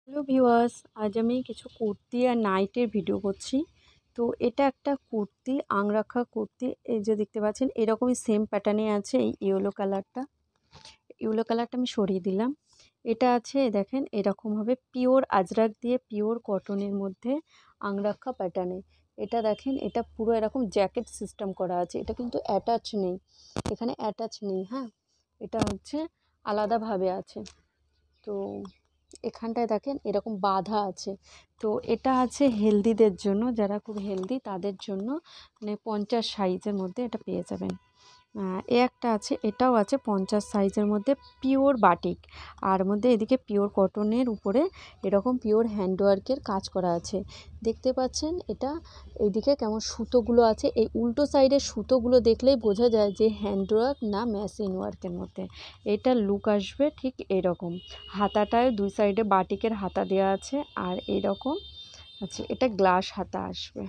Hello viewers, আজ আমি কিছু কুর্তি আর নাইটের ভিডিও করছি। তো এটা একটা কুর্তি, আংরাখা কুর্তি। এই যে দেখতে পাচ্ছেন এরকমই সেম প্যাটার্নে আছে। এই ইয়েলো কালারটা আমি সরিয়ে দিলাম। এটা আছে দেখেন এরকমভাবে পিওর আজরাক দিয়ে পিওর কটনের মধ্যে আংরাখা প্যাটার্নে। এটা দেখেন এটা পুরো এরকম জ্যাকেট সিস্টেম করা আছে। এটা কিন্তু অ্যাটাচ নেই, এখানে অ্যাটাচ নেই। হ্যাঁ, এটা হচ্ছে আলাদাভাবে আছে। তো এখানটায় দেখেন এরকম বাঁধা আছে। তো এটা আছে হেলদিদের জন্য, যারা খুব হেলদি তাদের জন্য, মানে 50 সাইজের মধ্যে এটা পেয়ে যাবেন। এ একটা আছে, এটাও আছে 50 সাইজের মধ্যে পিওর বাটিক, আর মধ্যে এদিকে পিওর কটনের উপরে এরকম পিওর হ্যান্ডওয়ার্কের কাজ করা আছে। দেখতে পাচ্ছেন এটা এইদিকে কেমন সুতোগুলো আছে। এই উল্টো সাইডের সুতোগুলো দেখলেই বোঝা যায় যে হ্যান্ডওয়ার্ক না মেশিন ওয়ার্কের মধ্যে। এটার লুক আসবে ঠিক এরকম। হাতাটায় দুই সাইডে বাটিকের হাতা দেওয়া আছে, আর এরকম আছে, এটা গ্লাস হাতা আসবে।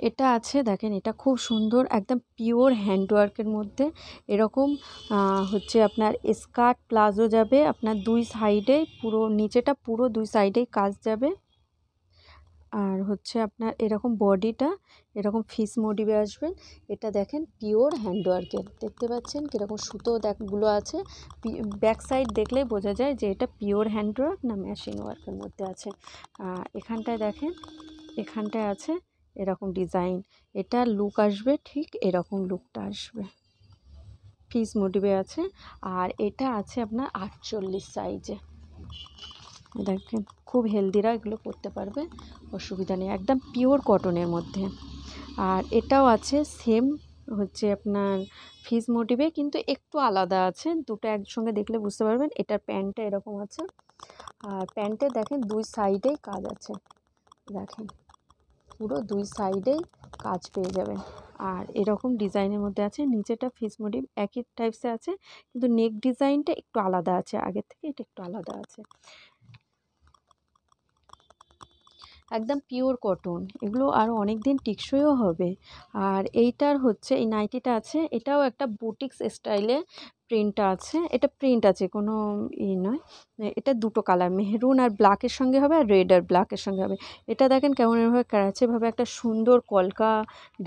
এটা আছে দেখেন, এটা খুব সুন্দর একদম পিওর হ্যান্ডওয়ার্কের মধ্যে। এরকম হচ্ছে আপনার স্কার্ট প্লাজো যাবে, আপনার দুই সাইডে পুরো নিচেটা পুরো দুই সাইডেই কাজ যাবে। আর হচ্ছে আপনার এরকম বডিটা এরকম ফিস মোটিভে আসবে। এটা দেখেন পিওর হ্যান্ডওয়ার্কের, দেখতে পাচ্ছেন কীরকম সুতো গুলো আছে। ব্যাক সাইড দেখলেই বোঝা যায় যে এটা পিওর হ্যান্ডওয়ার্ক না মেশিন ওয়ার্কের মধ্যে আছে। এখানটায় দেখেন, এখানটায় আছে এরকম ডিজাইন। এটা লুক আসবে ঠিক এরকম, লুকটা আসবে ফিস মোটিভে আছে। আর এটা আছে আপনার 48 সাইজে। দেখেন খুব হেলদিরা এগুলো পরতে পারবে, অসুবিধা নেই, একদম পিওর কটনের মধ্যে। আর এটাও আছে সেম, হচ্ছে আপনার ফিস মোটিভে, কিন্তু একটু আলাদা আছে। দুটো একসঙ্গে দেখলে বুঝতে পারবেন। এটার প্যান্টটা এরকম আছে, আর প্যান্টে দেখেন দুই সাইডেই কাজ আছে। দেখেন পুরো দুই সাইডেই কাজ পেয়ে যাবেন। আর এরকম ডিজাইনের মধ্যে আছে। নিচেটা ফিস মোটিভ একই টাইপসে আছে, কিন্তু নেক ডিজাইনটা একটু আলাদা আছে, আগের থেকে এটা একটু আলাদা আছে। একদম পিওর কটন, এগুলো আরও অনেক দিন টিকসইও হবে। আর এইটার হচ্ছে এই নাইটিটা আছে, এটাও একটা বুটিক্স স্টাইলে প্রিন্ট আছে। এটা প্রিন্ট আছে, কোনো নয়। এটা দুটো কালার, মেহরুন আর ব্ল্যাকের সঙ্গে হবে, আর রেড আর ব্ল্যাকের সঙ্গে হবে। এটা দেখেন কেমন এভাবে কাছাভাবে একটা সুন্দর কলকা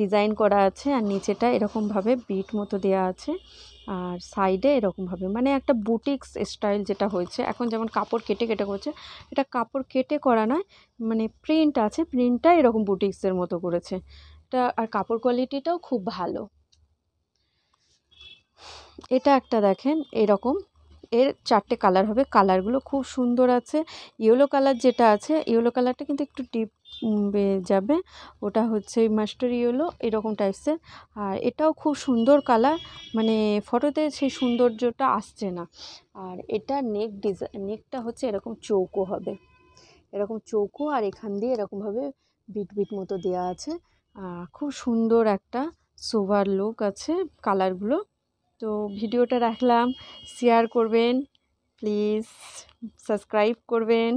ডিজাইন করা আছে, আর নিচেটা এরকমভাবে বিট মতো দেওয়া আছে, আর সাইডে এরকমভাবে, মানে একটা বুটিক্স স্টাইল যেটা হয়েছে এখন, যেমন কাপড় কেটে কেটে করছে, এটা কাপড় কেটে করা নয়, মানে প্রিন্ট আছে, প্রিন্টটা এরকম বুটিক্সের মতো করেছে এটা। আর কাপড় কোয়ালিটিটাও খুব ভালো। এটা একটা দেখেন এরকম, এর 4টে কালার হবে, কালারগুলো খুব সুন্দর আছে। ইয়েলো কালার যেটা আছে, ইয়েলো কালারটা কিন্তু একটু ডিপ যাবে, ওটা হচ্ছে মাস্টার ইয়েলো এরকম টাইপসের। আর এটাও খুব সুন্দর কালার, মানে ফটোতে সেই সৌন্দর্যটা আসছে না। আর এটা নেক ডিজাইন, নেকটা হচ্ছে এরকম চৌকো হবে, এরকম চৌকো, আর এখান দিয়ে এরকমভাবে বিট বিট মতো দেওয়া আছে। খুব সুন্দর একটা সোভার লুক আছে কালারগুলো। তো ভিডিওটা রাখলাম, শেয়ার করবেন প্লিজ, সাবস্ক্রাইব করবেন।